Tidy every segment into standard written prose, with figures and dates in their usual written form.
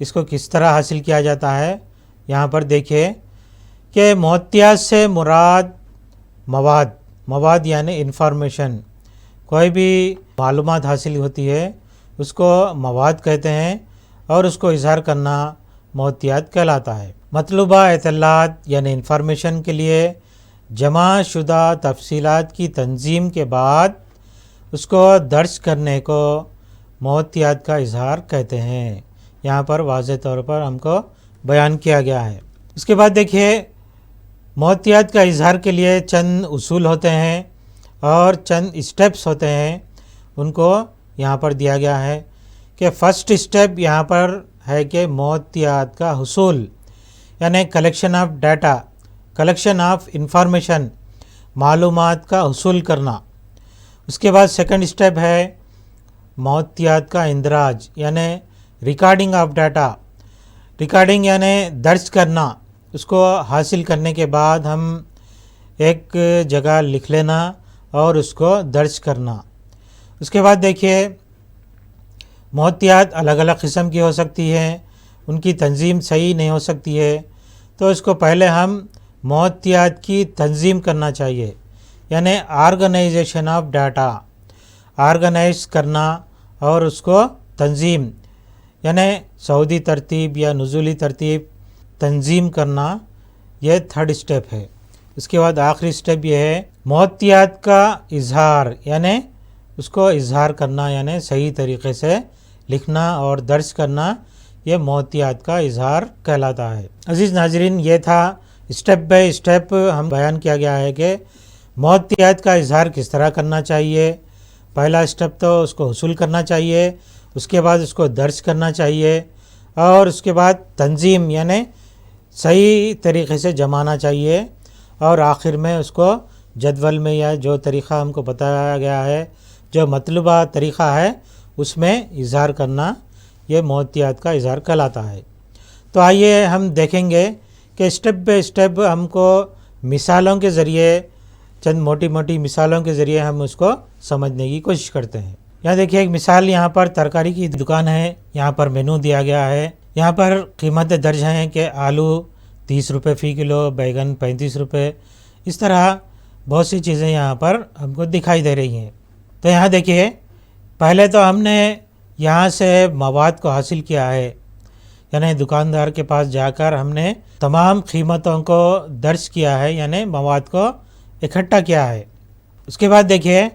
اس کو کس طرح حاصل کیا جاتا ہے. یہاں پر دیکھیے کہ موتیات سے مراد مواد یعنی انفارمیشن، کوئی بھی معلومات حاصل ہوتی ہے اس کو مواد کہتے ہیں اور اس کو اظہار کرنا موتیات کہلاتا ہے. مطلوبہ اطلاعات یعنی انفارمیشن کے لیے جمع شدہ تفصیلات کی تنظیم کے بعد اس کو درج کرنے کو موتیات کا اظہار کہتے ہیں. یہاں پر واضح طور پر ہم کو بیان کیا گیا ہے. اس کے بعد دیکھیے موتیات کا اظہار کے لیے چند اصول ہوتے ہیں اور چند اسٹیپس ہوتے ہیں، ان کو یہاں پر دیا گیا ہے کہ فرسٹ اسٹیپ یہاں پر ہے کہ موتیات کا حصول یعنی collection of data, collection of information, معلومات کا حصول کرنا. اس کے بعد سیکنڈ اسٹیپ ہے موتیات کا اندراج یعنی ریکارڈنگ آف ڈیٹا، ریکارڈنگ یعنی درج کرنا. اس کو حاصل کرنے کے بعد ہم ایک جگہ لکھ لینا اور اس کو درج کرنا. اس کے بعد دیکھیے موتیات الگ الگ قسم کی ہو سکتی ہیں، ان کی تنظیم صحیح نہیں ہو سکتی ہے، تو اس کو پہلے ہم موتیات کی تنظیم کرنا چاہیے یعنی آرگنائزیشن آف ڈیٹا، آرگنائز کرنا اور اس کو تنظیم یعنی سعودی ترتیب یا نزولی ترتیب تنظیم کرنا، یہ تھرڈ اسٹیپ ہے. اس کے بعد آخری اسٹیپ یہ ہے موتیات کا اظہار یعنی اس کو اظہار کرنا یعنی صحیح طریقے سے لکھنا اور درج کرنا، یہ موتیات کا اظہار کہلاتا ہے. عزیز ناظرین، یہ تھا اسٹیپ بائی اسٹیپ ہم بیان کیا گیا ہے کہ موتیات کا اظہار کس طرح کرنا چاہیے. پہلا اسٹیپ تو اس کو حصول کرنا چاہیے، اس کے بعد اس کو درج کرنا چاہیے اور اس کے بعد تنظیم یعنی صحیح طریقے سے جمانا چاہیے اور آخر میں اس کو جدول میں یا جو طریقہ ہم کو بتایا گیا ہے، جو مطلوبہ طریقہ ہے، اس میں اظہار کرنا، یہ موتیات کا اظہار کہلاتا ہے. تو آئیے ہم دیکھیں گے کہ اسٹیپ بائی اسٹیپ ہم کو مثالوں کے ذریعے، چند موٹی موٹی مثالوں کے ذریعے ہم اس کو سمجھنے کی کوشش کرتے ہیں. یہاں دیکھیے ایک مثال، یہاں پر ترکاری کی دکان ہے، یہاں پر مینو دیا گیا ہے، یہاں پر قیمتیں درج ہیں کہ آلو 30 روپے فی کلو، بیگن 35 روپے، اس طرح بہت سی چیزیں یہاں پر ہم کو دکھائی دے رہی ہیں. تو یہاں دیکھیے پہلے تو ہم نے یہاں سے مواد کو حاصل کیا ہے یعنی دکاندار کے پاس جا کر ہم نے تمام قیمتوں کو درج کیا ہے یعنی مواد کو اکٹھا کیا ہے. اس کے بعد دیکھیے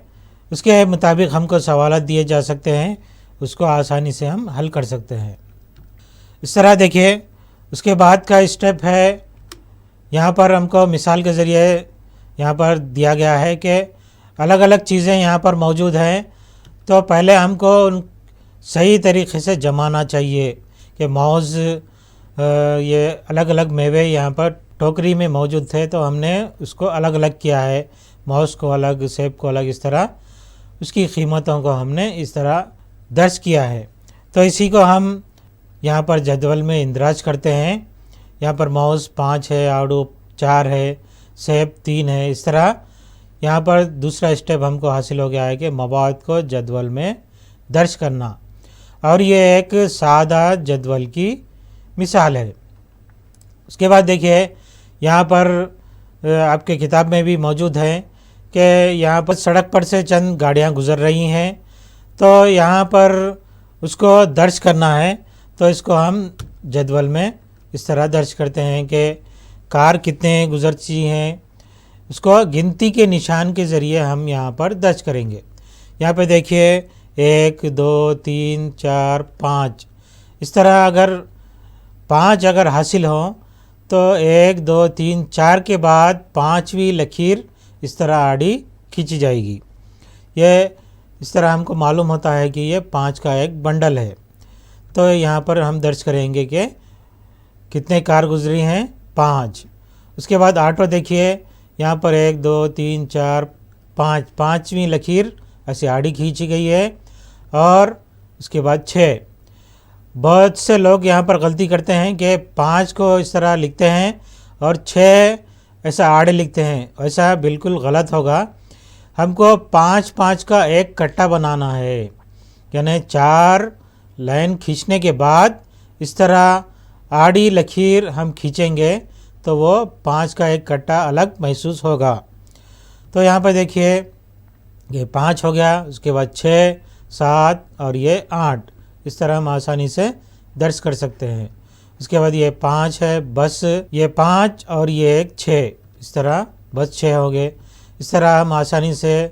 اس کے مطابق ہم کو سوالات دیے جا سکتے ہیں، اس کو آسانی سے ہم حل کر سکتے ہیں. اس طرح دیکھیے اس کے بعد کا اسٹیپ ہے، یہاں پر ہم کو مثال کے ذریعے یہاں پر دیا گیا ہے کہ الگ الگ چیزیں یہاں پر موجود ہیں، تو پہلے ہم کو ان صحیح طریقے سے جمانا چاہیے کہ موز، یہ الگ الگ میوے یہاں پر ٹوکری میں موجود تھے تو ہم نے اس کو الگ الگ کیا ہے، موز کو الگ، سیب کو الگ، اس طرح اس کی قیمتوں کو ہم نے اس طرح درج کیا ہے. تو اسی کو ہم یہاں پر جدول میں اندراج کرتے ہیں. یہاں پر موز 5 ہے، آڑو 4 ہے، سیب 3 ہے. اس طرح یہاں پر دوسرا اسٹیپ ہم کو حاصل ہو گیا ہے کہ مواد کو جدول میں درج کرنا، اور یہ ایک سادہ جدول کی مثال ہے. اس کے بعد دیکھیے یہاں پر آپ کے کتاب میں بھی موجود ہے کہ یہاں پر سڑک پر سے چند گاڑیاں گزر رہی ہیں، تو یہاں پر اس کو درج کرنا ہے. تو اس کو ہم جدول میں اس طرح درج کرتے ہیں کہ کار کتنے گزرتی ہیں، اس کو گنتی کے نشان کے ذریعے ہم یہاں پر درج کریں گے. یہاں پہ دیکھیے 1 2 3 4 5، اس طرح اگر 5 اگر حاصل ہوں تو 1 2 3 4 کے بعد 5ویں لکیر اس طرح آڑی کھینچی جائے گی. یہ اس طرح ہم کو معلوم ہوتا ہے کہ یہ 5 کا ایک بنڈل ہے. تو یہاں پر ہم درج کریں گے کہ کتنے کار گزری ہیں، 5. اس کے بعد آٹو دیکھیے یہاں پر 1 2 3 4 5، 5ویں لکیر ایسے آڑی کھینچی گئی ہے، اور اس کے بعد 6. بہت سے لوگ یہاں پر غلطی کرتے ہیں کہ 5 کو اس طرح لکھتے ہیں اور 6 ایسا آڑے لکھتے ہیں. ایسا بالکل غلط ہوگا. ہم کو 5 کا ایک کٹا بنانا ہے، یعنی 4 لائن کھینچنے کے بعد اس طرح آڑی لکیر ہم کھینچیں گے تو وہ 5 کا ایک کٹا الگ محسوس ہوگا۔ تو یہاں پر دیکھیے یہ 5 ہو گیا، اس کے بعد 6، 7 اور یہ 8، اس طرح ہم آسانی سے درج کر سکتے ہیں۔ اس کے بعد یہ 5 ہے، بس یہ 5 اور یہ ایک 6، اس طرح بس 6 ہو گئے۔ اس طرح ہم آسانی سے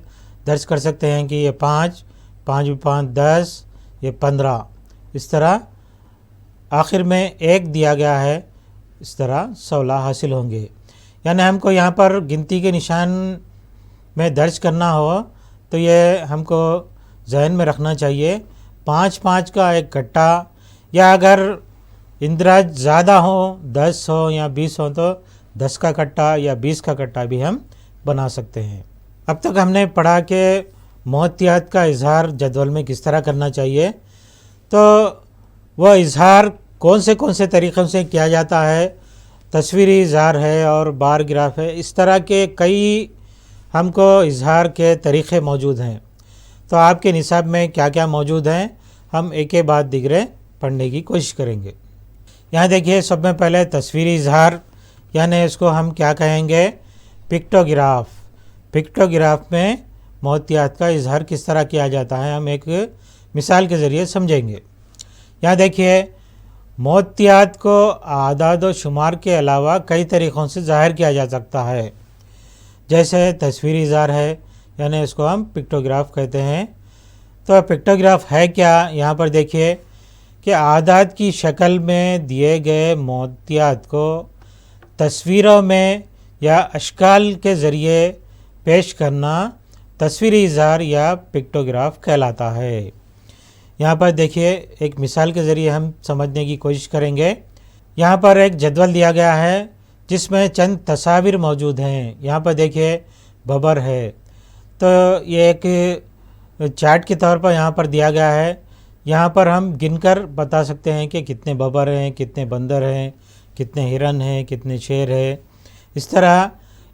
درج کر سکتے ہیں کہ یہ 5، 5 5 10، یہ 15، اس طرح آخر میں 1 دیا گیا ہے، اس طرح 16 حاصل ہوں گے۔ یعنی ہم کو یہاں پر گنتی کے نشان میں درج کرنا ہو تو یہ ہم کو ذہن میں رکھنا چاہیے 5 5 کا ایک کٹا، یا اگر اندراج زیادہ ہوں 10 ہو یا 20 ہو تو 10 کا کٹا یا 20 کا کٹا بھی ہم بنا سکتے ہیں۔ اب تک ہم نے پڑھا کہ محتیاط کا اظہار جدول میں کس طرح کرنا چاہیے، تو وہ اظہار کون سے طریقوں سے کیا جاتا ہے، تصویری اظہار ہے اور بار گراف ہے، اس طرح کے کئی ہم کو اظہار کے طریقے موجود ہیں۔ تو آپ کے نصاب میں کیا کیا موجود ہیں ہم ایک کے بعد دیگرے پڑھنے کی کوشش کریں گے۔ یہاں دیکھیے سب میں پہلے تصویری اظہار، یعنی اس کو ہم کیا کہیں گے، پکٹوگراف۔ پکٹوگراف میں محتیاط کا اظہار کس طرح کیا جاتا ہے ہم ایک مثال کے ذریعے سمجھیں گے۔ یہاں دیکھیے محتیاط کو اعداد و شمار کے علاوہ کئی طریقوں سے ظاہر کیا جا سکتا ہے، جیسے تصویری اظہار ہے، یعنی اس کو ہم پکٹوگراف کہتے ہیں۔ تو پکٹوگراف ہے کیا، یہاں پر دیکھیے کہ اعداد کی شکل میں دیے گئے محتیاط کو تصویروں میں یا اشکال کے ذریعے پیش کرنا تصویری اظہار یا پکٹوگراف کہلاتا ہے۔ یہاں پر دیکھیے ایک مثال کے ذریعے ہم سمجھنے کی کوشش کریں گے۔ یہاں پر ایک جدول دیا گیا ہے جس میں چند تصاویر موجود ہیں۔ یہاں پر دیکھیے ببر ہے، تو یہ ایک چارٹ کے طور پر یہاں پر دیا گیا ہے۔ یہاں پر ہم گن کر بتا سکتے ہیں کہ کتنے ببر ہیں، کتنے بندر ہیں، کتنے ہرن ہیں، کتنے شیر ہیں۔ اس طرح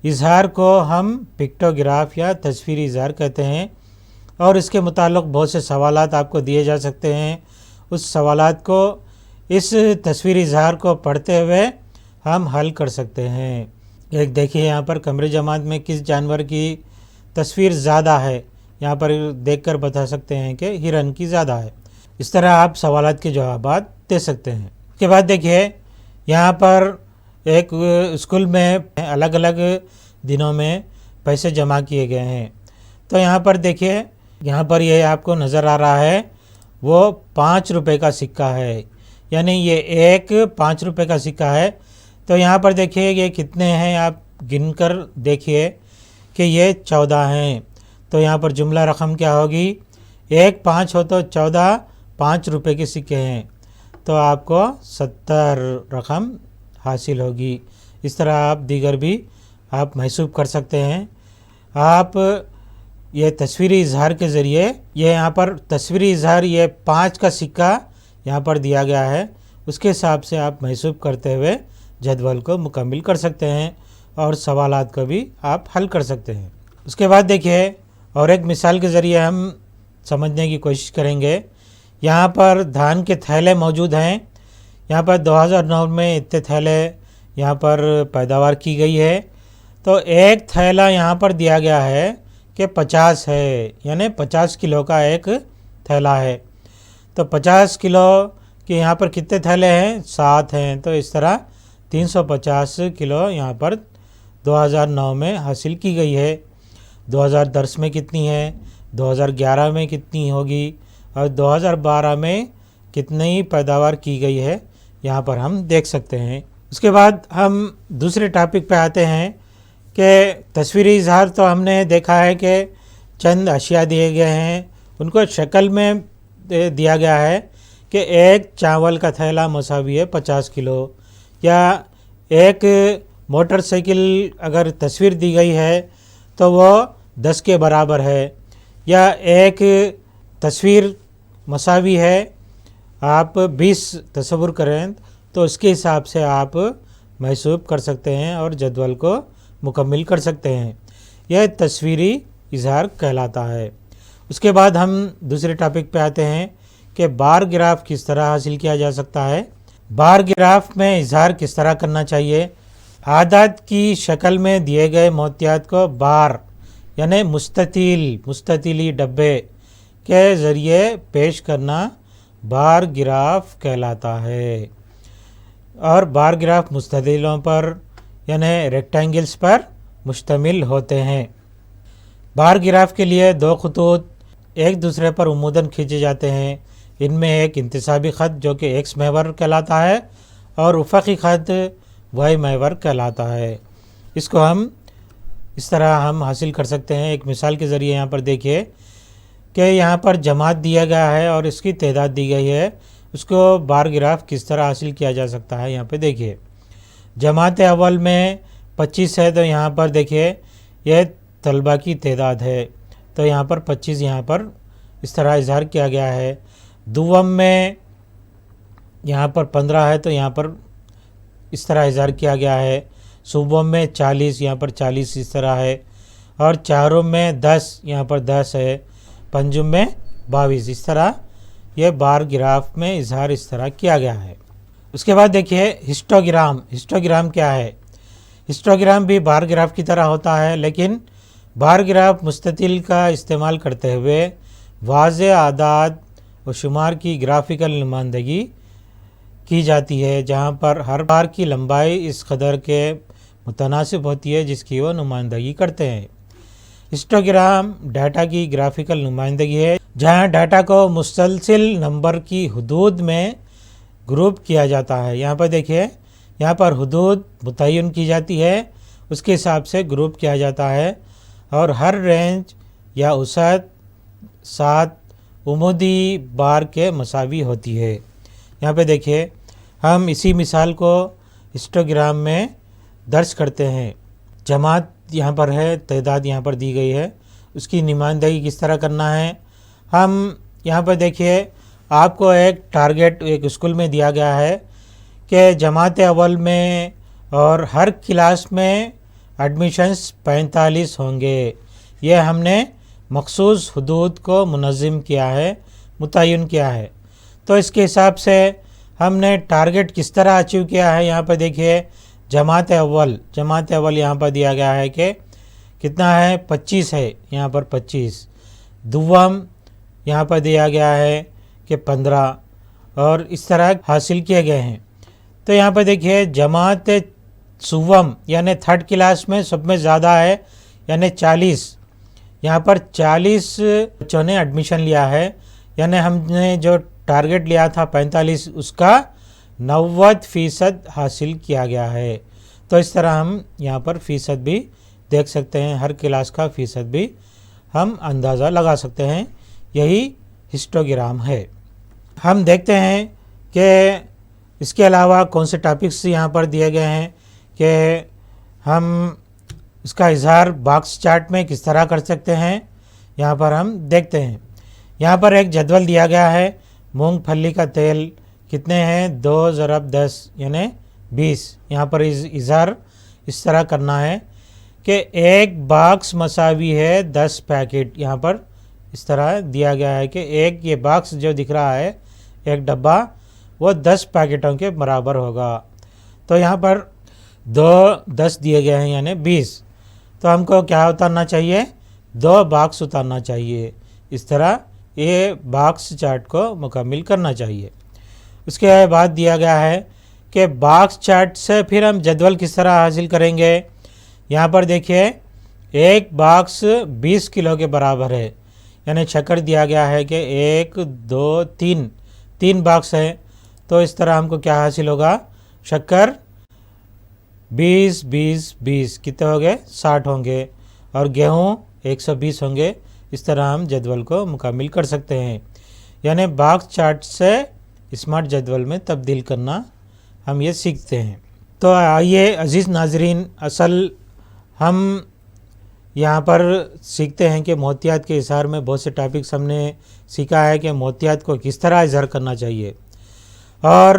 اظہار کو ہم پکٹوگراف یا تصویری اظہار کہتے ہیں، اور اس کے متعلق بہت سے سوالات آپ کو دیے جا سکتے ہیں۔ اس سوالات کو اس تصویری اظہار کو پڑھتے ہوئے ہم حل کر سکتے ہیں۔ ایک دیکھیے یہاں پر قمری جماعت میں کس جانور کی تصویر زیادہ ہے، یہاں پر دیکھ کر بتا سکتے ہیں کہ ہرن کی زیادہ ہے۔ اس طرح آپ سوالات کے جوابات دے سکتے ہیں۔ اس کے بعد دیکھیے یہاں پر ایک اسکول میں الگ الگ دنوں میں پیسے جمع کیے گئے ہیں۔ تو یہاں پر دیکھیے یہاں پر یہ آپ کو نظر آ رہا ہے، وہ 5 روپے کا سکہ ہے، یعنی یہ ایک 5 روپے کا سکہ ہے۔ تو یہاں پر دیکھیے یہ کتنے ہیں، آپ گن کر دیکھیے کہ یہ 14 ہیں۔ تو یہاں پر جملہ رقم کیا ہوگی، 1 5 ہو تو 14 5 روپے کے سکے ہیں، تو آپ کو 70 رقم حاصل ہوگی۔ اس طرح آپ دیگر بھی آپ محسوب کر سکتے ہیں۔ آپ یہ تصویری اظہار کے ذریعے، یہ یہاں پر تصویری اظہار یہ 5 کا سکہ یہاں پر دیا گیا ہے، اس کے حساب سے آپ محسوب کرتے ہوئے جدول کو مکمل کر سکتے ہیں اور سوالات کو بھی آپ حل کر سکتے ہیں۔ اس کے بعد دیکھیے اور ایک مثال کے ذریعے ہم سمجھنے کی کوشش کریں گے۔ یہاں پر دھان کے تھیلے موجود ہیں۔ یہاں پر 2009 میں اتنے تھیلے یہاں پر پیداوار کی گئی ہے۔ تو ایک تھیلا یہاں پر دیا گیا ہے کہ 50 ہے، یعنی 50 کلو کا ایک تھیلا ہے۔ تو 50 کلو کے یہاں پر کتنے تھیلے ہیں، 7 ہیں۔ تو اس طرح 350 کلو یہاں پر 2009 میں حاصل کی گئی ہے۔ 2010 میں کتنی ہے، 2011 میں کتنی ہوگی، اور 2012 میں کتنی پیداوار کی گئی ہے، یہاں پر ہم دیکھ سکتے ہیں۔ اس کے بعد ہم دوسرے ٹاپک پہ آتے ہیں کہ تصویری اظہار تو ہم نے دیکھا ہے کہ چند اشیاء دیے گئے ہیں، ان کو شکل میں دیا گیا ہے کہ ایک چاول کا تھیلا مساوی ہے 50 کلو، یا ایک موٹر سائیکل اگر تصویر دی گئی ہے تو وہ 10 کے برابر ہے، یا ایک تصویر مساوی ہے آپ 20 تصور کریں تو اس کے حساب سے آپ محسوب کر سکتے ہیں اور جدول کو مکمل کر سکتے ہیں۔ یہ تصویری اظہار کہلاتا ہے۔ اس کے بعد ہم دوسرے ٹاپک پہ آتے ہیں کہ بار گراف کس طرح حاصل کیا جا سکتا ہے۔ بار گراف میں اظہار کس طرح کرنا چاہیے؟ عدد کی شکل میں دیے گئے محتیات کو بار یعنی مستطیلی ڈبے کے ذریعے پیش کرنا بار گراف کہلاتا ہے، اور بار گراف مستطیلوں پر یعنی ریکٹینگلز پر مشتمل ہوتے ہیں۔ بار گراف کے لیے دو خطوط ایک دوسرے پر عموداً کھینچے جاتے ہیں۔ ان میں ایک انتصابی خط جو کہ ایکس محور کہلاتا ہے اور افقی خط وائی محور کہلاتا ہے۔ اس کو ہم اس طرح ہم حاصل کر سکتے ہیں۔ ایک مثال کے ذریعے یہاں پر دیکھیے کہ یہاں پر جماعت دیا گیا ہے اور اس کی تعداد دی گئی ہے، اس کو بار گراف کس طرح حاصل کیا جا سکتا ہے۔ یہاں پہ دیکھیے جماعت اول میں 25 ہے، تو یہاں پر دیکھیے یہ طلبہ کی تعداد ہے، تو یہاں پر 25 یہاں پر اس طرح اظہار کیا گیا ہے۔ دوم میں یہاں پر 15 ہے، تو یہاں پر اس طرح اظہار کیا گیا ہے۔ صوبوں میں 40، یہاں پر 40 اس طرح ہے، اور چاروں میں 10، یہاں پر 10 ہے، پنجم میں 22، اس طرح یہ بار گراف میں اظہار اس طرح کیا گیا ہے۔ اس کے بعد دیکھیے ہسٹوگرام کیا ہے؟ ہسٹوگرام بھی بار گراف کی طرح ہوتا ہے، لیکن بار گراف مستطیل کا استعمال کرتے ہوئے واضح اعداد و شمار کی گرافیکل نمائندگی کی جاتی ہے، جہاں پر ہر بار کی لمبائی اس قدر کے متناسب ہوتی ہے جس کی وہ نمائندگی کرتے ہیں۔ ہسٹوگرام ڈیٹا کی گرافیکل نمائندگی ہے، جہاں ڈیٹا کو مسلسل نمبر کی حدود میں گروپ کیا جاتا ہے۔ یہاں پر دیکھیے یہاں پر حدود متعین کی جاتی ہے، اس کے حساب سے گروپ کیا جاتا ہے، اور ہر رینج یا اوسط 7 عمودی بار کے مساوی ہوتی ہے۔ یہاں پہ دیکھیے ہم اسی مثال کو ہسٹوگرام میں درج کرتے ہیں۔ جماعت یہاں پر ہے، تعداد یہاں پر دی گئی ہے، اس کی نمائندگی کس طرح کرنا ہے؟ ہم یہاں پر دیکھیے آپ کو ایک ٹارگیٹ ایک اسکول میں دیا گیا ہے کہ جماعت اول میں اور ہر کلاس میں ایڈمیشنز 45 ہوں گے۔ یہ ہم نے مخصوص حدود کو منظم کیا ہے، متعین کیا ہے، تو اس کے حساب سے ہم نے ٹارگیٹ کس طرح اچیو کیا ہے۔ یہاں پر دیکھیے جماعت اول یہاں پر دیا گیا ہے کہ کتنا ہے؟ 25 ہے، یہاں پر 25۔ دوم یہاں پر دیا گیا ہے کہ 15، اور اس طرح حاصل کیے گئے ہیں۔ تو یہاں پر دیکھیے جماعت سوم یعنی تھرڈ کلاس میں سب میں زیادہ ہے، یعنی 40، یہاں پر 40 بچوں نے ایڈمیشن لیا ہے، یعنی ہم نے جو ٹارگیٹ لیا تھا 45، اس کا 90% حاصل کیا گیا ہے۔ تو اس طرح ہم یہاں پر فیصد بھی دیکھ سکتے ہیں، ہر کلاس کا فیصد بھی ہم اندازہ لگا سکتے ہیں۔ یہی ہسٹوگرام ہے۔ ہم دیکھتے ہیں کہ اس کے علاوہ کون سے ٹاپکس یہاں پر دیے گئے ہیں کہ ہم اس کا اظہار باکس چارٹ میں کس طرح کر سکتے ہیں۔ یہاں پر ہم دیکھتے ہیں، یہاں پر ایک جدول دیا گیا ہے۔ مونگ پھلی کا تیل کتنے ہیں؟ 2 ضرب 10 یعنی 20۔ یہاں پر اظہار اس طرح کرنا ہے کہ ایک باکس مساوی ہے 10 پیکٹ۔ یہاں پر اس طرح دیا گیا ہے کہ ایک یہ باکس جو دکھ رہا ہے، ایک ڈبہ، وہ 10 پیکٹوں کے برابر ہوگا۔ تو یہاں پر 2 10 دیے گئے ہیں یعنی 20، تو ہم کو کیا اتارنا چاہیے؟ 2 باکس اتارنا چاہیے۔ اس طرح یہ باکس چارٹ کو مکمل کرنا چاہیے۔ اس کے بعد دیا گیا ہے کہ باکس چارٹ سے پھر ہم جدول کس طرح حاصل کریں گے۔ یہاں پر دیکھیے ایک باکس 20 کلو کے برابر ہے، یعنی شکر دیا گیا ہے کہ 1 2 3 باکس ہے، تو اس طرح ہم کو کیا حاصل ہوگا؟ شکر 20 20 20 کتنے ہو گئے؟ 60 ہوں گے، اور گیہوں 120 ہوں گے۔ اس طرح ہم جدول کو مکمل کر سکتے ہیں، یعنی باکس چارٹ سے اسمارٹ جدول میں تبدیل کرنا ہم یہ سیکھتے ہیں۔ تو آئیے عزیز ناظرین، اصل ہم یہاں پر سیکھتے ہیں کہ محتیات کے اظہار میں بہت سے ٹاپکس ہم نے سیکھا ہے کہ محتیات کو کس طرح اظہار کرنا چاہیے، اور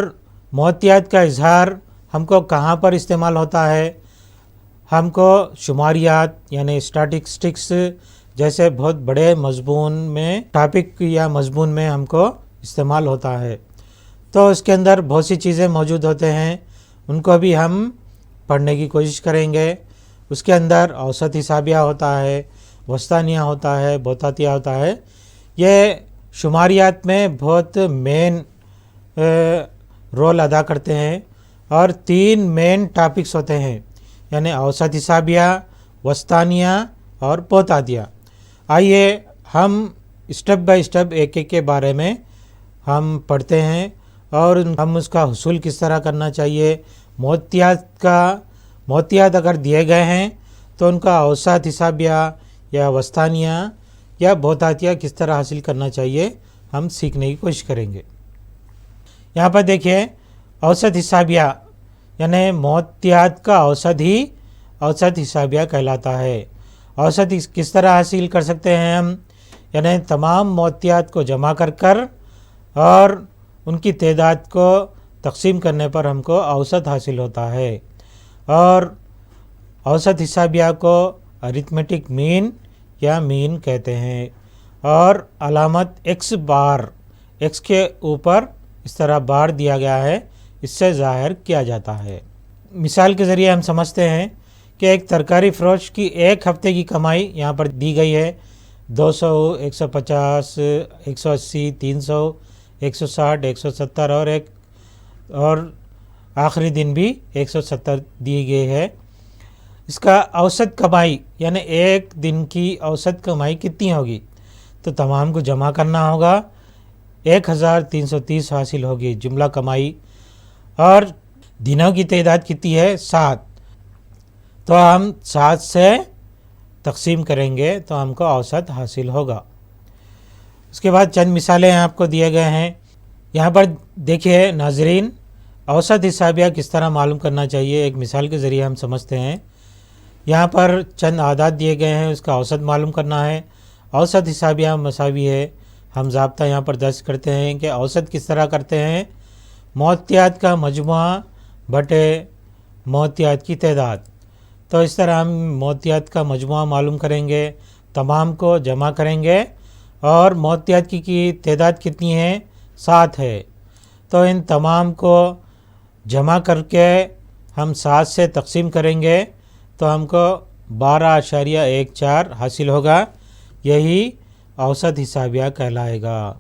محتیات کا اظہار ہم کو کہاں پر استعمال ہوتا ہے۔ ہم کو شماریات یعنی اسٹیٹسٹکس جیسے بہت بڑے مضمون میں ٹاپک یا مضمون میں ہم کو استعمال ہوتا ہے۔ تو اس کے اندر بہت سی چیزیں موجود ہوتے ہیں، ان کو بھی ہم پڑھنے کی کوشش کریں گے۔ اس کے اندر اوسط حسابیہ ہوتا ہے، وسطانیہ ہوتا ہے، بہتاتیہ ہوتا ہے۔ یہ شماریات میں بہت مین رول ادا کرتے ہیں، اور 3 مین ٹاپکس ہوتے ہیں، یعنی اوسط حسابیہ، وسطانیہ اور بہتاتیہ۔ آئیے ہم اسٹیپ بائی اسٹیپ ایک ایک کے بارے میں ہم پڑھتے ہیں، اور ہم اس کا حصول کس طرح کرنا چاہیے، موتیات اگر دیے گئے ہیں تو ان کا اوسط حسابیہ یا وسطانیہ یا بہتاتیہ کس طرح حاصل کرنا چاہیے، ہم سیکھنے کی کوشش کریں گے۔ یہاں پر دیکھیے، اوسط حسابیہ یعنی موتیات کا اوسط ہی اوسط حسابیہ کہلاتا ہے۔ اوسط کس طرح حاصل کر سکتے ہیں ہم، یعنی تمام موتیات کو جمع کر اور ان کی تعداد کو تقسیم کرنے پر ہم کو اوسط حاصل ہوتا ہے، اور اوسط حسابیہ کو ارتھمیٹک مین یا مین کہتے ہیں، اور علامت ایکس بار، ایکس کے اوپر اس طرح بار دیا گیا ہے، اس سے ظاہر کیا جاتا ہے۔ مثال کے ذریعے ہم سمجھتے ہیں کہ ایک ترکاری فروش کی ایک ہفتے کی کمائی یہاں پر دی گئی ہے، 200، 150، 180، 300، 160، 170 اور آخری دن بھی 170 دی گئی ہے۔ اس کا اوسط کمائی یعنی ایک دن کی اوسط کمائی کتنی ہوگی، تو تمام کو جمع کرنا ہوگا، 1330 حاصل ہوگی جملہ کمائی، اور دنوں کی تعداد کتنی ہے، 7، تو ہم 7 سے تقسیم کریں گے تو ہم کو اوسط حاصل ہوگا۔ اس کے بعد چند مثالیں آپ کو دیے گئے ہیں، یہاں پر دیکھیے ناظرین، اوسط حسابیہ کس طرح معلوم کرنا چاہیے، ایک مثال کے ذریعے ہم سمجھتے ہیں۔ یہاں پر چند اعداد دیے گئے ہیں، اس کا اوسط معلوم کرنا ہے۔ اوسط حسابیہ مساوی ہے، ہم ضابطہ یہاں پر درج کرتے ہیں کہ اوسط کس طرح کرتے ہیں، موتیات کا مجموعہ بٹے موتیات کی تعداد۔ تو اس طرح ہم موتیات کا مجموعہ معلوم کریں گے، تمام کو جمع کریں گے، اور موتیات کی تعداد کتنی ہے، 7 ہے، تو ان تمام کو جمع کر کے ہم 7 سے تقسیم کریں گے تو ہم کو 12.14 حاصل ہوگا، یہی اوسط حسابیہ کہلائے گا۔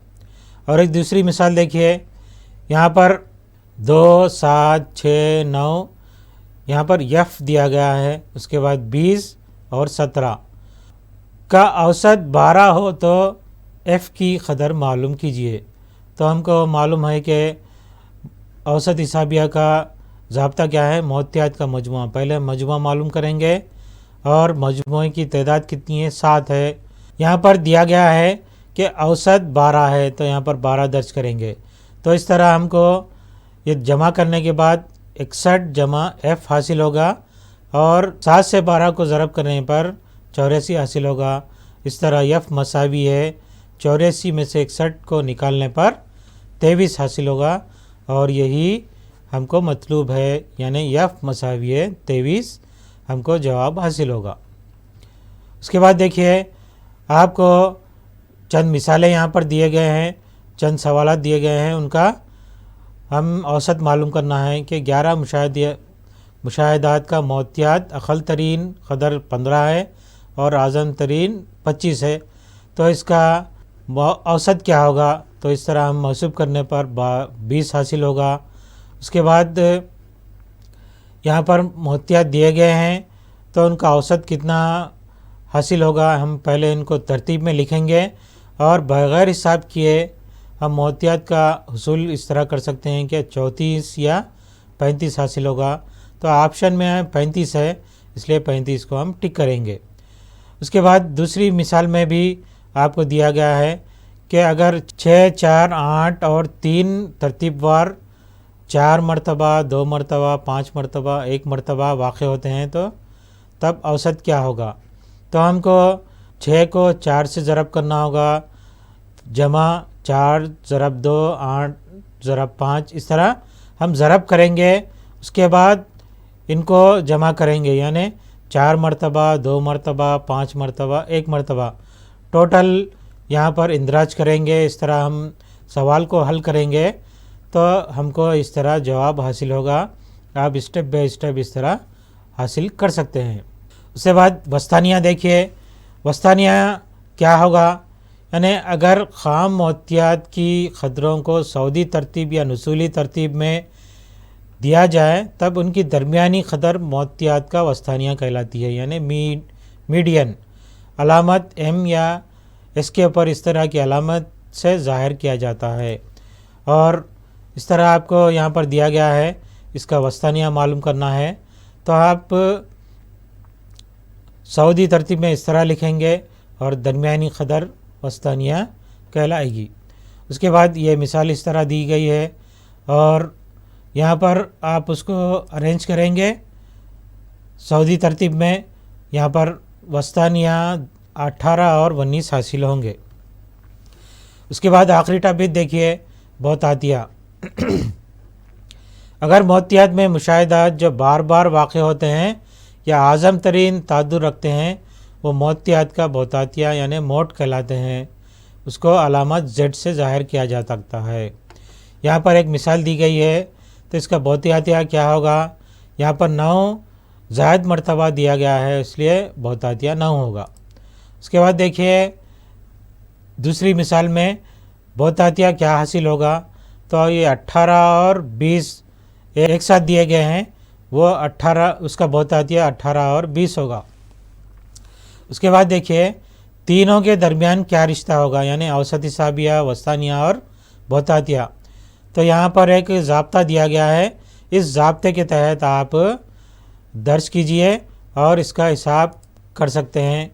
اور ایک دوسری مثال دیکھیے، یہاں پر 2، 7، 6، 9، یہاں پر یف دیا گیا ہے، اس کے بعد 20 اور 17 کا اوسط 12 ہو تو ایف کی قدر معلوم کیجئے۔ تو ہم کو معلوم ہے کہ اوسط حسابیہ کا ضابطہ کیا ہے، موتیات کا مجموعہ، پہلے مجموعہ معلوم کریں گے، اور مجموعے کی تعداد کتنی ہے، 7 ہے۔ یہاں پر دیا گیا ہے کہ اوسط 12 ہے، تو یہاں پر 12 درج کریں گے۔ تو اس طرح ہم کو یہ جمع کرنے کے بعد 61 جمع ایف حاصل ہوگا، اور 7 سے 12 کو ضرب کرنے پر 84 حاصل ہوگا۔ اس طرح ایف مساوی ہے 84 میں سے 61 کو نکالنے پر 23 حاصل ہوگا، اور یہی ہم کو مطلوب ہے، یعنی ایف مساوی ہے 23، ہم کو جواب حاصل ہوگا۔ اس کے بعد دیکھیے، آپ کو چند مثالیں یہاں پر دیے گئے ہیں، چند سوالات دیے گئے ہیں، ان کا ہم اوسط معلوم کرنا ہے کہ 11 مشاہدات کا موتیات اقل ترین قدر 15 ہے اور اعظم ترین 25 ہے، تو اس کا اوسط کیا ہوگا، تو اس طرح ہم محسوب کرنے پر 20 حاصل ہوگا۔ اس کے بعد یہاں پر موتیات دیے گئے ہیں، تو ان کا اوسط کتنا حاصل ہوگا، ہم پہلے ان کو ترتیب میں لکھیں گے، اور بغیر حساب کیے ہم موتیات کا حصول اس طرح کر سکتے ہیں کہ 34 یا 35 حاصل ہوگا۔ تو آپشن میں 35 ہے، اس لیے 35 کو ہم ٹک کریں گے۔ اس کے بعد دوسری مثال میں بھی آپ کو دیا گیا ہے کہ اگر 6، 4، 8 اور 3 ترتیب وار 4 مرتبہ، 2 مرتبہ، 5 مرتبہ، 1 مرتبہ واقع ہوتے ہیں تو تب اوسط کیا ہوگا، تو ہم کو 6 کو 4 سے ضرب کرنا ہوگا، جمع 4 ضرب 2، 8 ضرب 5، اس طرح ہم ضرب کریں گے۔ اس کے بعد ان کو جمع کریں گے، یعنی 4 مرتبہ، 2 مرتبہ، 5 مرتبہ، 1 مرتبہ، ٹوٹل یہاں پر اندراج کریں گے۔ اس طرح ہم سوال کو حل کریں گے تو ہم کو اس طرح جواب حاصل ہوگا. آپ اسٹیپ بائی اسٹیپ اس طرح حاصل کر سکتے ہیں. اس کے بعد وسطانیہ دیکھیے. وسطانیہ کیا ہوگا؟ یعنی اگر خام محتیاط کی قدروں کو سعودی ترتیب یا نزولی ترتیب میں دیا جائے تب ان کی درمیانی قدر محتیاط کا وسطانیہ کہلاتی ہے. یعنی میڈین علامت ایم یا اس کے اوپر اس طرح کی علامت سے ظاہر کیا جاتا ہے. اور اس طرح آپ کو یہاں پر دیا گیا ہے اس کا وسطانیہ معلوم کرنا ہے تو آپ سعودی ترتیب میں اس طرح لکھیں گے اور درمیانی قدر وسطانیہ کہلائے گی. اس کے بعد یہ مثال اس طرح دی گئی ہے اور یہاں پر آپ اس کو ارینج کریں گے سعودی ترتیب میں. یہاں پر وسطانیہ 18 اور 19 حاصل ہوں گے. اس کے بعد آخری ٹاپک دیکھیے بہتاتیہ. اگر محتیاط میں مشاہدات جو بار بار واقع ہوتے ہیں یا اعظم ترین تعدد رکھتے ہیں وہ محتیاط کا بہتاتیہ یعنی موڈ کہلاتے ہیں. اس کو علامت Z سے ظاہر کیا جا سکتا ہے. یہاں پر ایک مثال دی گئی ہے تو اس کا بہتاتیہ کیا ہوگا؟ یہاں پر 9 زائد مرتبہ دیا گیا ہے اس لیے بہتاتیہ 9 ہوگا. اس کے بعد دیکھیے دوسری مثال میں بہتاتیہ کیا حاصل ہوگا تو یہ 18 اور 20 ایک ساتھ دیے گئے ہیں وہ 18 اس کا بہتاتیہ 18 اور 20 ہوگا. اس کے بعد دیکھیے تینوں کے درمیان کیا رشتہ ہوگا یعنی اوسط حسابیہ وسطانیہ اور بہتاتیہ. تو یہاں پر ایک ضابطہ دیا گیا ہے. اس ضابطے کے تحت آپ درج کیجئے اور اس کا حساب کر سکتے ہیں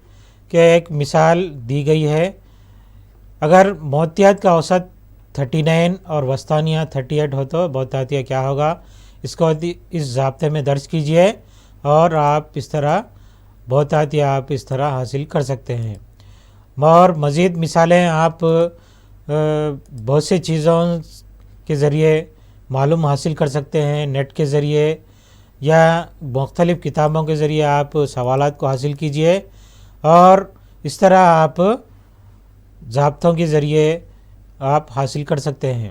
کہ ایک مثال دی گئی ہے. اگر محتیاط کا اوسط 39 اور وسطانیہ 38 ہو تو بہتاتیہ کیا ہوگا؟ اس کو اس ضابطے میں درج کیجئے اور آپ اس طرح بہتاتیہ آپ اس طرح حاصل کر سکتے ہیں. اور مزید مثالیں آپ بہت سی چیزوں کے ذریعے معلوم حاصل کر سکتے ہیں. نیٹ کے ذریعے یا مختلف کتابوں کے ذریعے آپ سوالات کو حاصل کیجئے اور اس طرح آپ ضابطوں کے ذریعے آپ حاصل کر سکتے ہیں.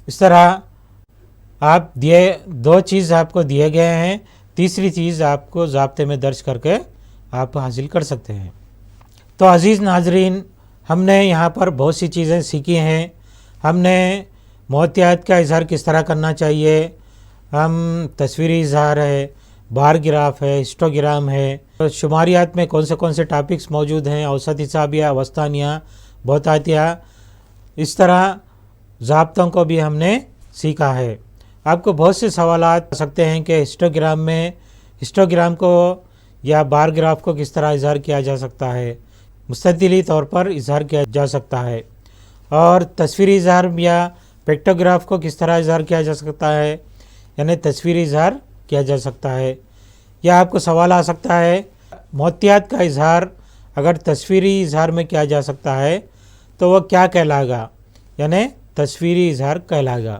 اس طرح آپ دو چیز آپ کو دیے گئے ہیں, تیسری چیز آپ کو ضابطے میں درج کر کے آپ حاصل کر سکتے ہیں. تو عزیز ناظرین, ہم نے یہاں پر بہت سی چیزیں سیکھی ہیں. ہم نے محتیاط کا اظہار کس طرح کرنا چاہیے, ہم تصویری اظہار ہے, بار گراف ہے, ہسٹوگرام ہے, شماریات میں کون سے ٹاپکس موجود ہیں, اوسط حسابیہ, وسطانیہ, بہتاتیہ, اس طرح ضابطوں کو بھی ہم نے سیکھا ہے. آپ کو بہت سے سوالات آ سکتے ہیں کہ ہسٹوگرام کو یا بار گراف کو کس طرح اظہار کیا جا سکتا ہے, مستطیلی طور پر اظہار کیا جا سکتا ہے, اور تصویری اظہار یا پیکٹوگراف کو کس طرح اظہار کیا جا سکتا ہے یعنی تصویری اظہار کیا جا سکتا ہے. یا آپ کو سوال آ سکتا ہے محتیاط کا اظہار اگر تصویری اظہار میں کیا جا سکتا ہے تو وہ کیا کہلائے گا یعنی تصویری اظہار کہلائے گا.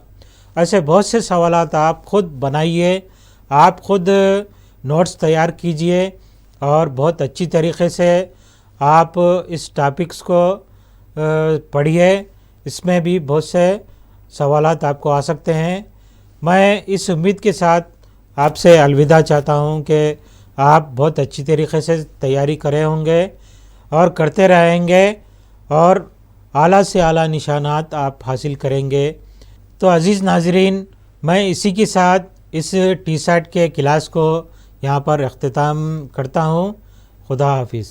ایسے بہت سے سوالات آپ خود بنائیے, آپ خود نوٹس تیار کیجئے اور بہت اچھی طریقے سے آپ اس ٹاپکس کو پڑھیے. اس میں بھی بہت سے سوالات آپ کو آ سکتے ہیں. میں اس امید کے ساتھ آپ سے الوداع چاہتا ہوں کہ آپ بہت اچھی طریقے سے تیاری کرے ہوں گے اور کرتے رہیں گے اور اعلیٰ سے اعلیٰ نشانات آپ حاصل کریں گے. تو عزیز ناظرین, میں اسی کے ساتھ اس ٹی سیٹ کے کلاس کو یہاں پر اختتام کرتا ہوں. خدا حافظ.